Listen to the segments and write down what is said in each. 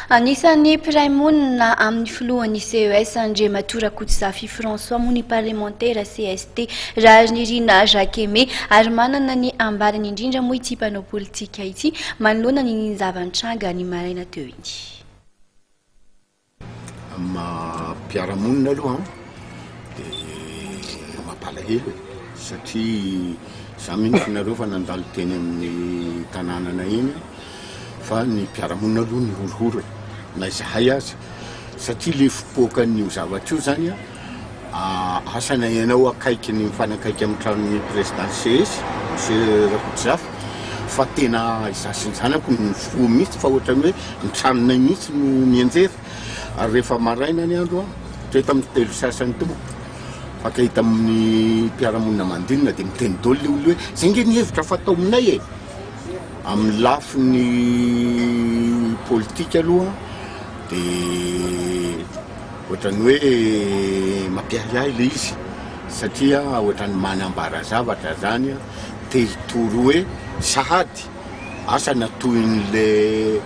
Anisan'ny mpiray monina amin'ny filohan'ny CES Andriamatora Rakotozafi François moa ny parlementaire CST Rarinirina Jacquemé ary manana ny ambarany indrindra moa ity mpanao politika ity manoloana ny zavantranga ny maraina teo iny. Mpiara-monina aloha dia mampalahelo satria za mihitsy nareo fa nandalo teny amin'ny tanànana iny fa ny mpiara-monina aloha ny horohoro na izahay azy satria le fipoakan'io zavatra io zany asana ianao akaiky ny mifanakaiky amin'ny tranon'ny président CS monsieur Rakotozafi fa tena izasin'ny zanako ny fo mihitsy fa ohatrany hoe ny tranonay mihitsy no mianjera ary rehefa maraina ny andro toy tamin'ny telo sasany to fakahita amin'ny mpiara-monina mandinina dia miteny dolo le olo hoe zay nge ny hevitra fatao aminay e amin'ny lafiny politika aloha dia ohatrany hoe mampiahy ahy le izy satria ohatrany manambara zavatra zany te hitoro hoe sahady asana toin'le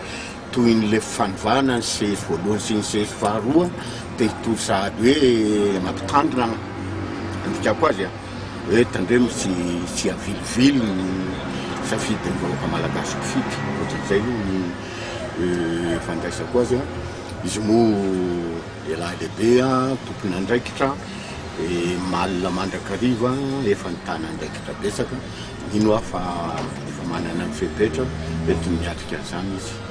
fanovana ny sesy voalohany sy ny sesy faharoa te hitoro sahady hoe mampitandrina andikako azy hoe tandremo sy avilivily safidy ny vahoaka malagasy mpifidy ohatran'izay ny fandraisako azy izy moa lehilahy lehibe tompony andraikitra malina mandrakariva efa nitana andraikitra betsaka ino aho fa efa manana ny fepetra mety miatrika an'izany izy.